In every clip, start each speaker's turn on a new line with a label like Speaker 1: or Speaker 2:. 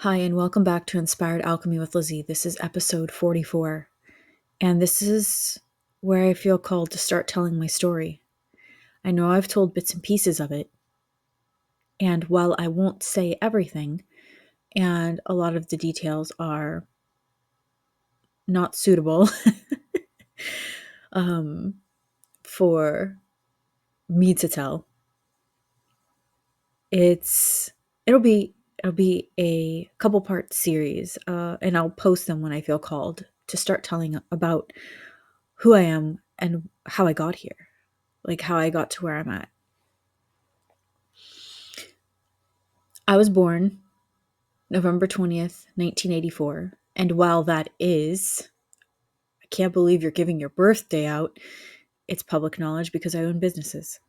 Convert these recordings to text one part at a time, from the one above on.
Speaker 1: Hi, and welcome back to Inspired Alchemy with Lizzie. This is episode 44, and this is where I feel called to start telling my story. I know I've told bits and pieces of it, and while I won't say everything, and a lot of the details are not suitable um, for me to tell, it's it'll be a couple part series, and I'll post them when I feel called to start telling about who I am and how I got here. Like how I got to where I'm at. I was born November 20th, 1984. And while that is, I can't believe you're giving your birthday out, it's public knowledge because I own businesses.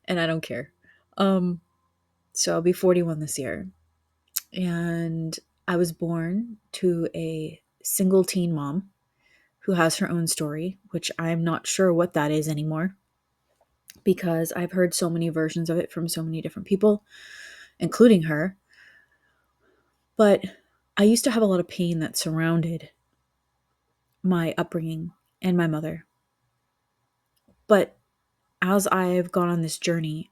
Speaker 1: And I don't care. Um, so I'll be 41 this year. And I was born to a single teen mom who has her own story, which I'm not sure what that is anymore because I've heard so many versions of it from so many different people, including her. But I used to have a lot of pain that surrounded my upbringing and my mother. But as I've gone on this journey,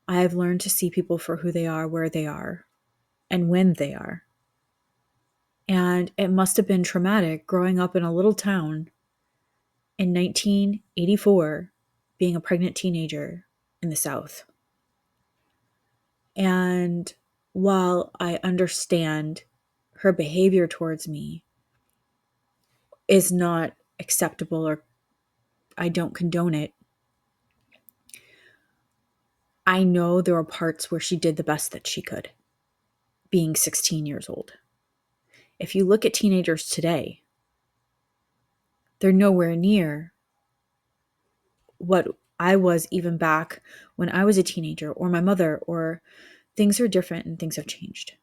Speaker 1: I have learned to see people for who they are, where they are, and when they are. And it must have been traumatic growing up in a little town in 1984, being a pregnant teenager in the South. And while I understand her behavior towards me is not acceptable or I don't condone it, I know there were parts where she did the best that she could, being 16 years old. If you look at teenagers today, they're nowhere near what I was even back when I was a teenager or my mother, or things are different and things have changed.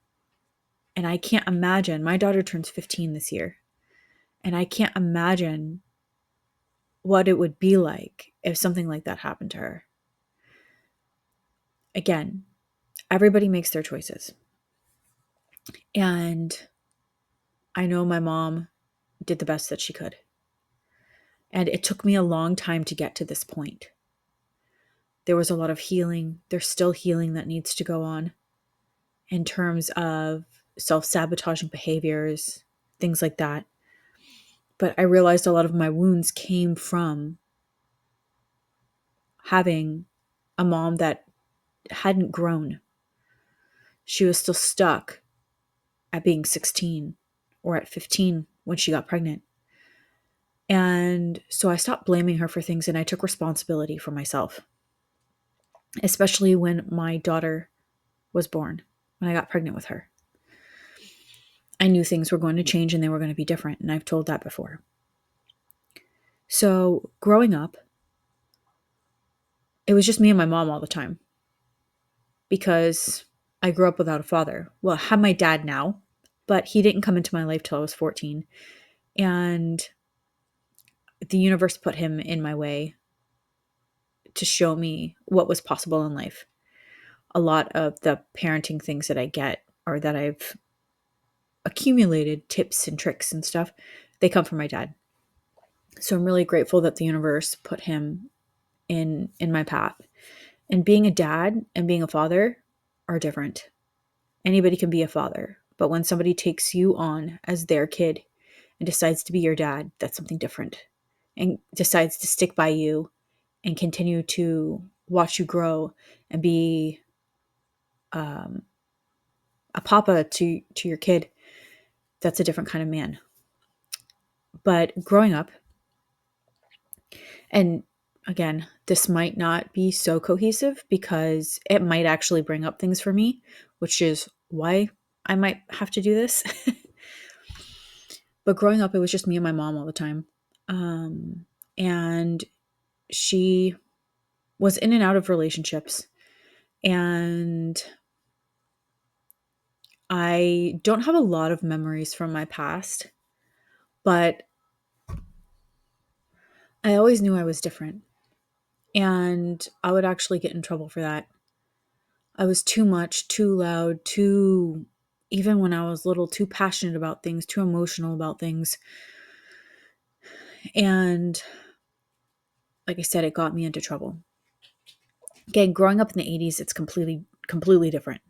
Speaker 1: And I can't imagine, my daughter turns 15 this year, and I can't imagine what it would be like if something like that happened to her. Again, everybody makes their choices. And I know my mom did the best that she could. And it took me a long time to get to this point. There was a lot of healing. There's still healing that needs to go on in terms of self-sabotaging behaviors, things like that. But I realized a lot of my wounds came from having a mom that hadn't grown. She was still stuck at being 16 or at 15 when she got pregnant. And so I stopped blaming her for things and I took responsibility for myself, especially when my daughter was born, when I got pregnant with her. I knew things were going to change and they were going to be different, and I've told that before. So growing up, it was just me and my mom all the time because I grew up without a father. Well, I have my dad now, but he didn't come into my life till I was 14. And the universe put him in my way to show me what was possible in life. A lot of the parenting things that I get or that I've accumulated, tips and tricks and stuff, they come from my dad. So I'm really grateful that the universe put him in my path. And being a dad and being a father are different. Anybody can be a father, but when somebody takes you on as their kid and decides to be your dad, that's something different. And decides to stick by you and continue to watch you grow and be um, a papa to your kid, that's a different kind of man. But growing up, and again, this might not be so cohesive because it might actually bring up things for me, which is why I might have to do this. But growing up, it was just me and my mom all the time. And she was in and out of relationships. And I don't have a lot of memories from my past, but I always knew I was different. And I would actually get in trouble for that. I was too much, too loud, too, even when I was little, too passionate about things, too emotional about things. And like I said, it got me into trouble. Again, growing up in the 80s, it's completely different.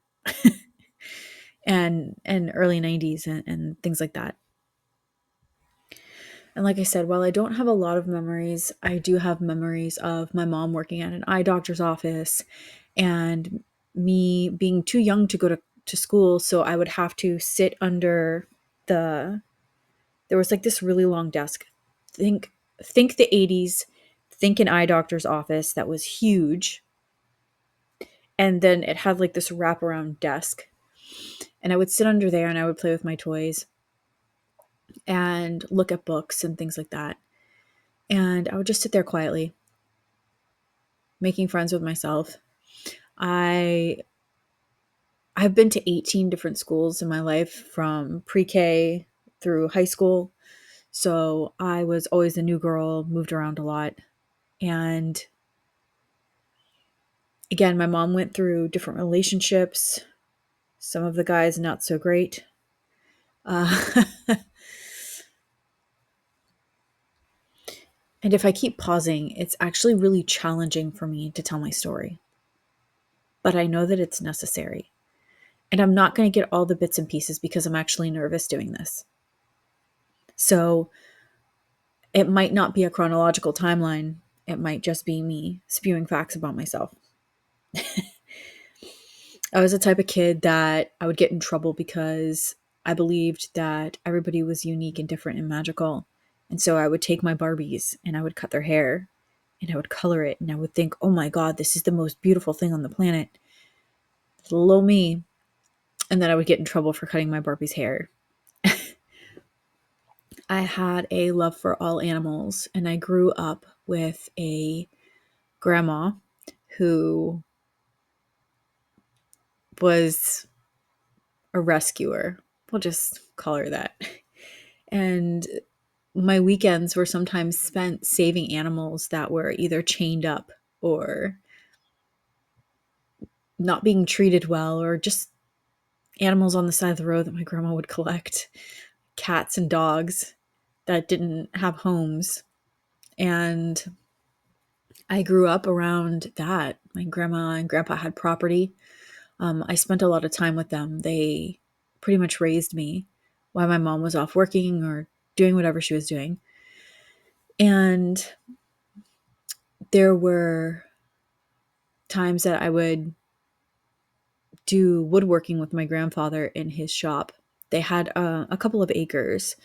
Speaker 1: And early 90s and things like that. And like I said, while I don't have a lot of memories, I do have memories of my mom working at an eye doctor's office and me being too young to go to school. So I would have to sit under the, there was like this really long desk. Think, think the 80s, think an eye doctor's office that was huge. And then it had like this wraparound desk. And I would sit under there and I would play with my toys and look at books and things like that. And I would just sit there quietly, making friends with myself. I I've been to 18 different schools in my life from pre-K through high school. So I was always a new girl, moved around a lot. And again, my mom went through different relationships. Some of the guys not so great. Uh, and if I keep pausing, it's actually really challenging for me to tell my story. But I know that it's necessary. And I'm not going to get all the bits and pieces because I'm actually nervous doing this. So it might not be a chronological timeline. It might just be me spewing facts about myself. I was the type of kid that I would get in trouble because I believed that everybody was unique and different and magical. And so I would take my Barbies and I would cut their hair and I would color it and I would think, oh my God, this is the most beautiful thing on the planet. Little me. And then I would get in trouble for cutting my Barbie's hair. I had a love for all animals and I grew up with a grandma who was a rescuer. We'll just call her that. And my weekends were sometimes spent saving animals that were either chained up or not being treated well, or just animals on the side of the road that my grandma would collect, cats and dogs that didn't have homes. And I grew up around that. My grandma and grandpa had property. I spent a lot of time with them. They pretty much raised me while my mom was off working or doing whatever she was doing. And there were times that I would do woodworking with my grandfather in his shop. They had a couple of acres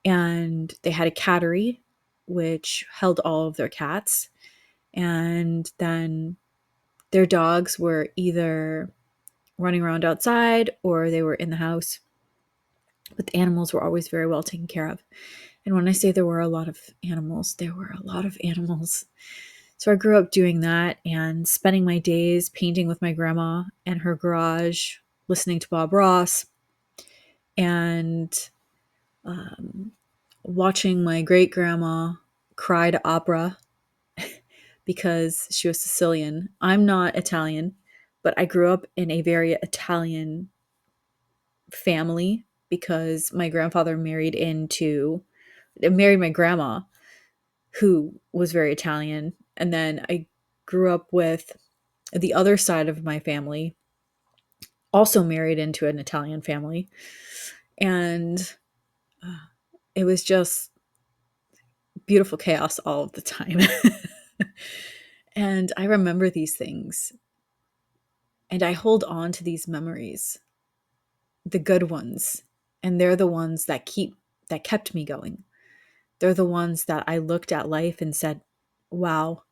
Speaker 1: and they had a cattery, which held all of their cats. And then their dogs were either running around outside or they were in the house. But the animals were always very well taken care of. And when I say there were a lot of animals, there were a lot of animals. So I grew up doing that and spending my days painting with my grandma in her garage, listening to Bob Ross, and um, watching my great grandma cry to opera because she was Sicilian. I'm not Italian, but I grew up in a very Italian family because my grandfather married my grandma, who was very Italian. And then I grew up with the other side of my family, also married into an Italian family. And it was just beautiful chaos all of the time. And I remember these things and I hold on to these memories, the good ones. And they're the ones that kept me going. They're the ones that I looked at life and said, wow,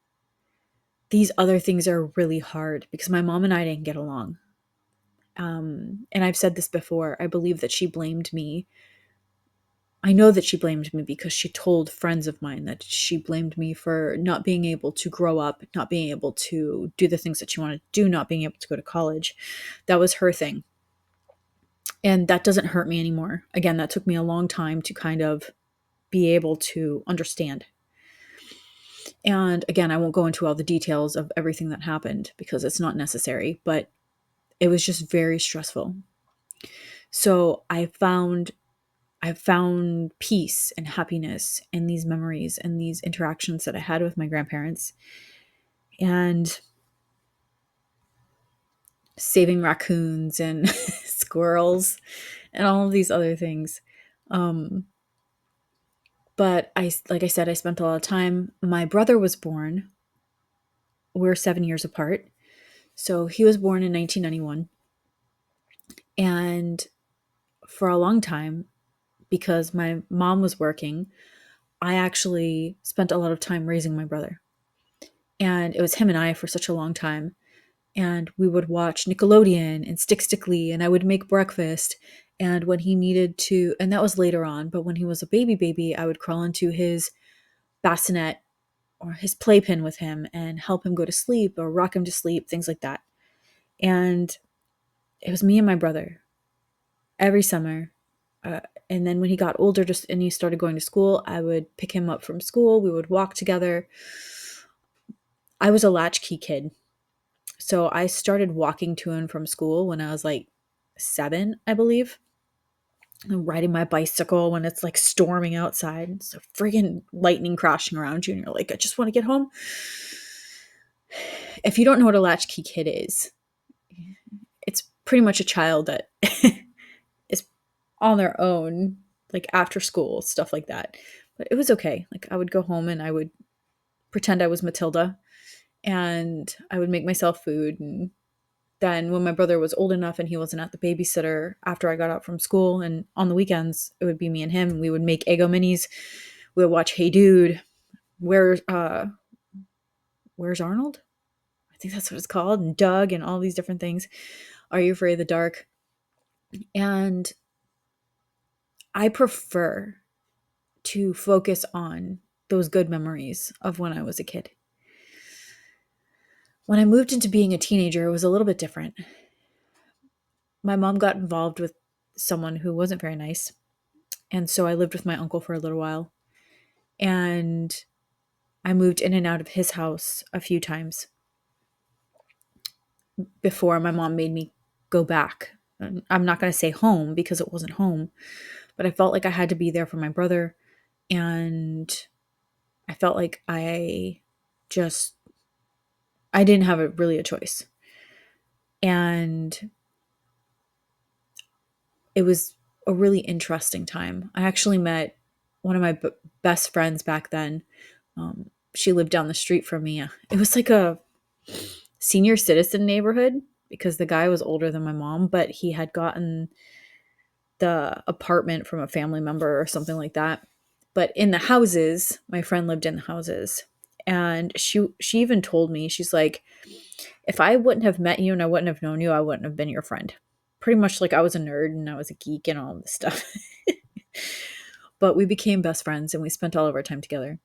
Speaker 1: these other things are really hard, because my mom and I didn't get along. And I've said this before. I believe that she blamed me. I know that she blamed me because she told friends of mine that she blamed me for not being able to grow up, not being able to do the things that she wanted to do, not being able to go to college. That was her thing. And that doesn't hurt me anymore. Again, that took me a long time to kind of be able to understand. And again, I won't go into all the details of everything that happened because it's not necessary, but it was just very stressful. So I found peace and happiness in these memories and these interactions that I had with my grandparents, and saving raccoons and squirrels and all of these other things. Um, but like I said, I spent a lot of time. My brother was born. We're 7 years apart. So he was born in 1991. And for a long time, because my mom was working, I actually spent a lot of time raising my brother. And it was him and I for such a long time. And we would watch Nickelodeon and Stick Stickly, and I would make breakfast. And when he needed to, and that was later on, but when he was a baby, I would crawl into his bassinet or his playpen with him and help him go to sleep or rock him to sleep, things like that. And it was me and my brother every summer. Uh, and then when he got older, just and he started going to school, I would pick him up from school. We would walk together. I was a latchkey kid, so I started walking to and from school when I was like 7, I believe. And riding my bicycle when it's like storming outside. It's a friggin' lightning crashing around you, and you're like, I just want to get home. If you don't know what a latchkey kid is, it's pretty much a child that is on their own, like after school, stuff like that. But it was okay. Like I would go home and I would pretend I was Matilda, and I would make myself food. And then when my brother was old enough and he wasn't at the babysitter after I got out from school and on the weekends, it would be me and him. We would make Eggo minis. We would watch Hey Dude. Where Where's Arnold? I think that's what it's called. And Doug and all these different things. Are You Afraid of the Dark? And I prefer to focus on those good memories of when I was a kid. When I moved into being a teenager, it was a little bit different. My mom got involved with someone who wasn't very nice. And so I lived with my uncle for a little while. And I moved in and out of his house a few times before my mom made me go back. And I'm not going to say home because it wasn't home, but I felt like I had to be there for my brother. And I felt like just, I didn't have really a choice. And it was a really interesting time. I actually met one of my best friends back then. She lived down the street from me. It was like a senior citizen neighborhood because the guy was older than my mom, but he had gotten the apartment from a family member or something like that. But in the houses, my friend lived in the houses. And she even told me, she's like, if I wouldn't have met you and I wouldn't have known you, I wouldn't have been your friend. Pretty much like I was a nerd and I was a geek and all this stuff. But we became best friends and we spent all of our time together.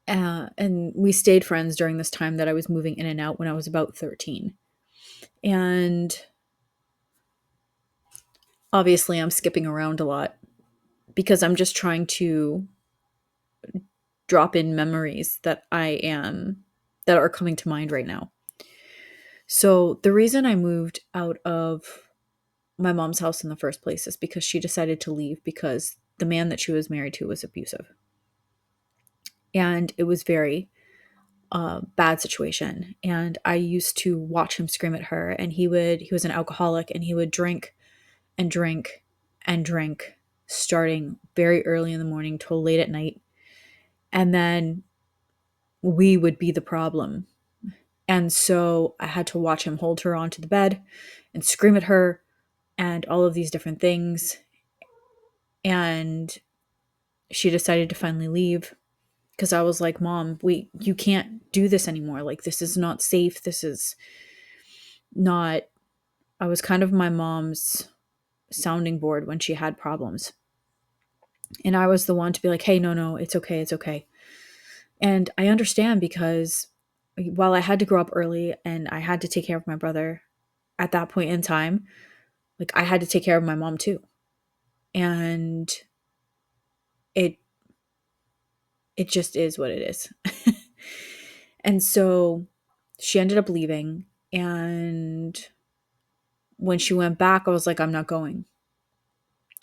Speaker 1: And we stayed friends during this time that I was moving in and out when I was about 13. And obviously, I'm skipping around a lot because I'm just trying to drop in memories that are coming to mind right now. So, the reason I moved out of my mom's house in the first place is because she decided to leave because the man that she was married to was abusive. And it was very bad situation. And I used to watch him scream at her, and he was an alcoholic, and he would drink and drink and drink starting very early in the morning till late at night. And then we would be the problem. And so I had to watch him hold her onto the bed and scream at her and all of these different things. And she decided to finally leave because I was like, Mom, you can't do this anymore. Like, this is not safe. This is not, I was kind of my mom's sounding board when she had problems. And I was the one to be like, hey, no, it's okay. It's okay. And I understand because while I had to grow up early and I had to take care of my brother at that point in time, like I had to take care of my mom too. And it it just is what it is. And so she ended up leaving, and when she went back, I was like, I'm not going.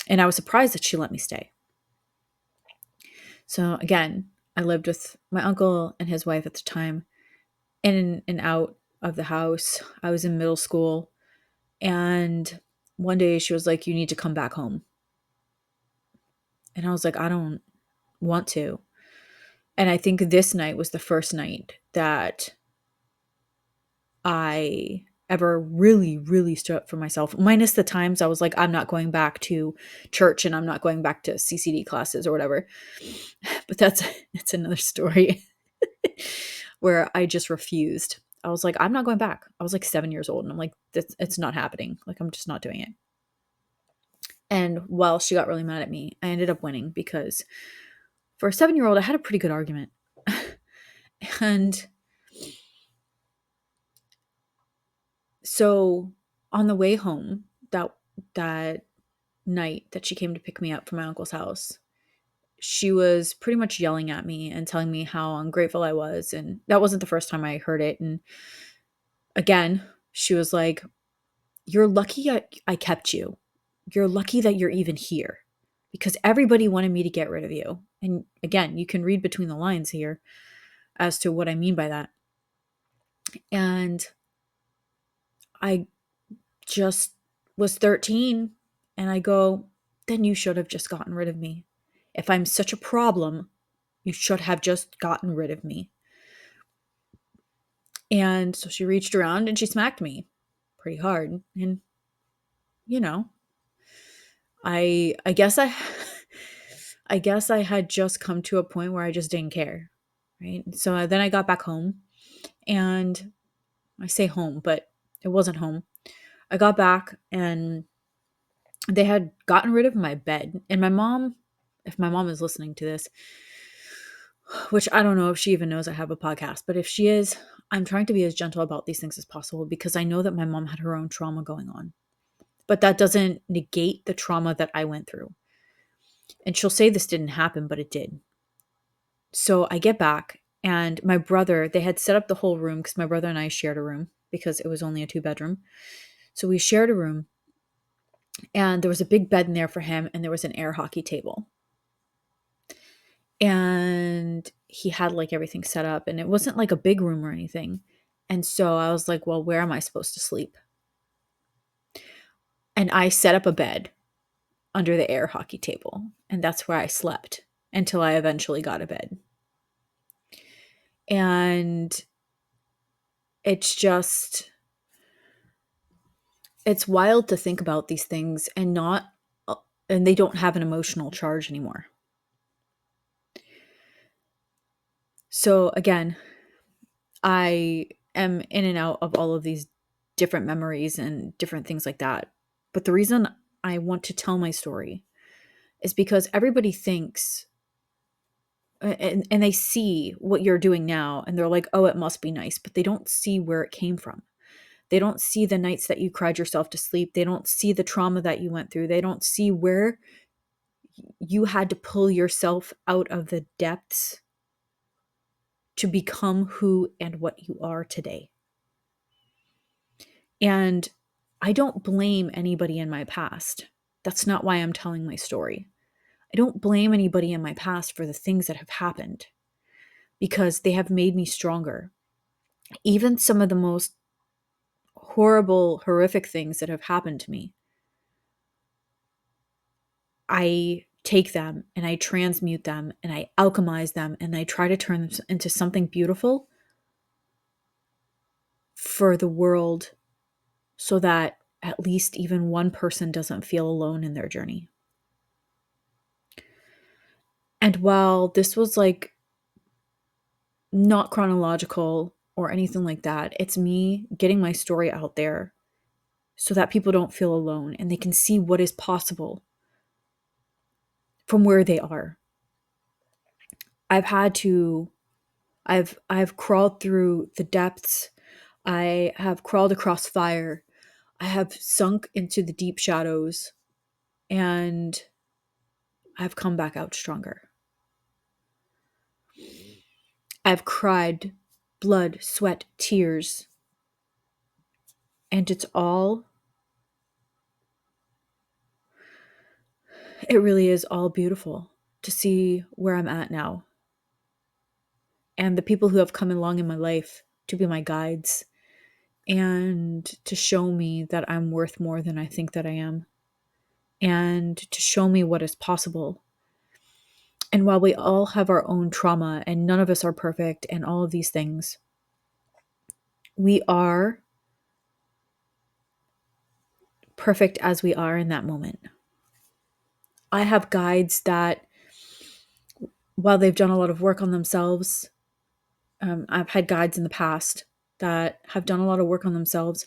Speaker 1: And I was surprised that she let me stay. So again, I lived with my uncle and his wife at the time, in and out of the house. I was in middle school. And one day she was like, You need to come back home. And I was like, I don't want to. And I think this night was the first night that I ever really, really stood up for myself, minus the times I was like, I'm not going back to church and I'm not going back to CCD classes or whatever. But it's another story where I just refused. I was like, I'm not going back. I was like 7 years old and I'm like, it's not happening. Like, I'm just not doing it. And while she got really mad at me, I ended up winning because for a 7-year old, I had a pretty good argument. And so on the way home, that night that she came to pick me up from my uncle's house, she was pretty much yelling at me and telling me how ungrateful I was. And that wasn't the first time I heard it. And again, she was like, You're lucky I kept you. You're lucky that you're even here because everybody wanted me to get rid of you. And again, you can read between the lines here as to what I mean by that. And I just was 13 and I go, Then you should have just gotten rid of me. If I'm such a problem, you should have just gotten rid of me. And so she reached around and she smacked me pretty hard. And, you know, I guess I guess I had just come to a point where I just didn't care. Right. So then I got back home, and I say home, but it wasn't home. I got back and they had gotten rid of my bed. And my mom, if my mom is listening to this, which I don't know if she even knows I have a podcast, but if she is, I'm trying to be as gentle about these things as possible because I know that my mom had her own trauma going on. But that doesn't negate the trauma that I went through. And she'll say this didn't happen, but it did. So I get back, and my brother, they had set up the whole room because my brother and I shared a room because it was only a 2-bedroom. So we shared a room, and there was a big bed in there for him, and there was an air hockey table. And he had like everything set up, and it wasn't like a big room or anything. And so I was like, Well, where am I supposed to sleep? And I set up a bed under the air hockey table, and that's where I slept until I eventually got a bed. And it's just, it's wild to think about these things and not, and they don't have an emotional charge anymore. So again, I am in and out of all of these different memories and different things like that. But the reason I want to tell my story is because everybody thinks, and they see what you're doing now and they're like, oh, it must be nice, but they don't see where it came from. They don't see the nights that you cried yourself to sleep. They don't see the trauma that you went through. They don't see where you had to pull yourself out of the depths to become who and what you are today. And I don't blame anybody in my past. That's not why I'm telling my story. I don't blame anybody in my past for the things that have happened because they have made me stronger. Even some of the most horrible, horrific things that have happened to me, I take them and I transmute them and I alchemize them and I try to turn them into something beautiful for the world so that at least even one person doesn't feel alone in their journey. And while this was like not chronological or anything like that, it's me getting my story out there so that people don't feel alone and they can see what is possible from where they are. I've had to I've crawled through the depths. I have crawled across fire. I have sunk into the deep shadows and I've come back out stronger. I've cried blood, sweat, tears, and it's all it really is all beautiful to see where I'm at now, and the people who have come along in my life to be my guides and to show me that I'm worth more than I think that I am, and to show me what is possible. And while we all have our own trauma and none of us are perfect and all of these things, we are perfect as we are in that moment. I have guides that, while they've done a lot of work on themselves, I've had guides in the past that have done a lot of work on themselves.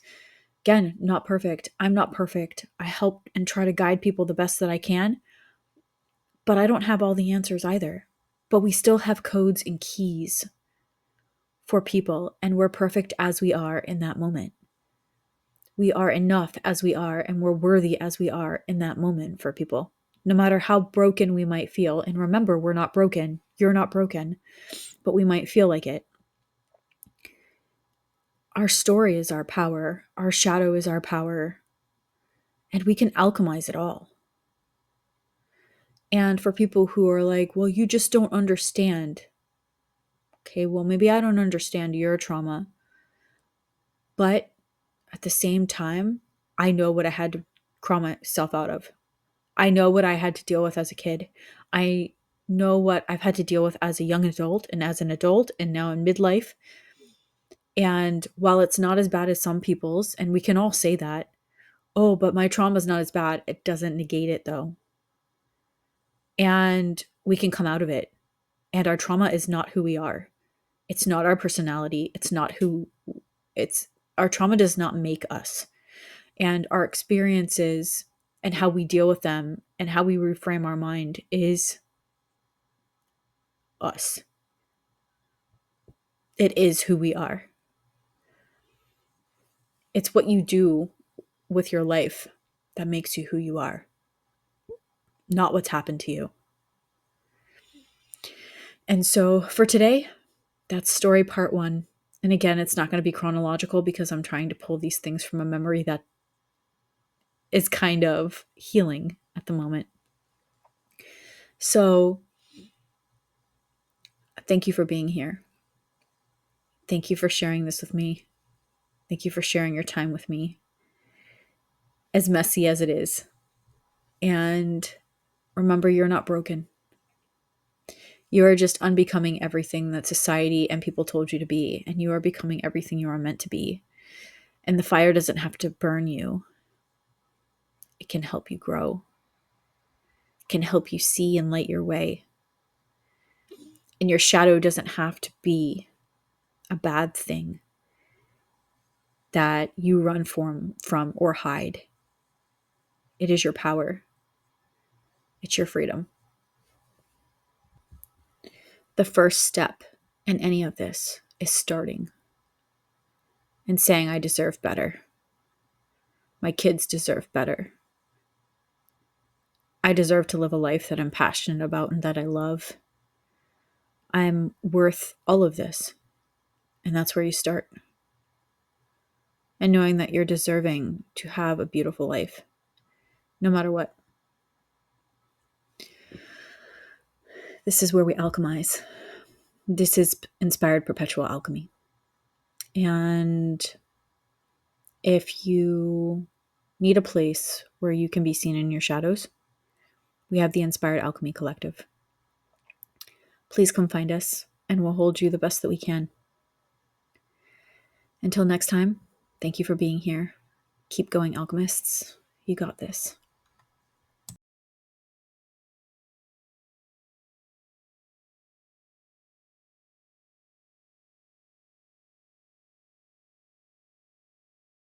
Speaker 1: Again, not perfect. I'm not perfect. I help and try to guide people the best that I can, but I don't have all the answers either. But we still have codes and keys for people, and we're perfect as we are in that moment. We are enough as we are, and we're worthy as we are in that moment for people, no matter how broken we might feel. And remember, we're not broken. You're not broken, but we might feel like it. Our story is our power. Our shadow is our power. And we can alchemize it all. And for people who are like, well, you just don't understand. Okay, well, maybe I don't understand your trauma. But at the same time, I know what I had to crawl myself out of. I know what I had to deal with as a kid. I know what I've had to deal with as a young adult and as an adult and now in midlife. And while it's not as bad as some people's, and we can all say that, oh, but my trauma's not as bad, it doesn't negate it though. And we can come out of it. And our trauma is not who we are. It's not our personality. It's not who it's our trauma does not make us. And our experiences and how we deal with them and how we reframe our mind is us. It is who we are. It's what you do with your life that makes you who you are, not what's happened to you. And so for today, that's story part 1. And again, it's not going to be chronological because I'm trying to pull these things from a memory that is kind of healing at the moment. So thank you for being here. Thank you for sharing this with me. Thank you for sharing your time with me, as messy as it is. And remember, you're not broken. You are just unbecoming everything that society and people told you to be, and you are becoming everything you are meant to be. And the fire doesn't have to burn you. It can help you grow. It can help you see and light your way. And your shadow doesn't have to be a bad thing that you run from or hide. It is your power. It's your freedom. The first step in any of this is starting and saying, I deserve better. My kids deserve better. I deserve to live a life that I'm passionate about and that I love. I'm worth all of this. And that's where you start. And knowing that you're deserving to have a beautiful life, no matter what. This is where we alchemize. This is inspired perpetual alchemy. And if you need a place where you can be seen in your shadows, we have the Inspired Alchemy Collective. Please come find us, and we'll hold you the best that we can. Until next time, thank you for being here. Keep going, alchemists. You got this.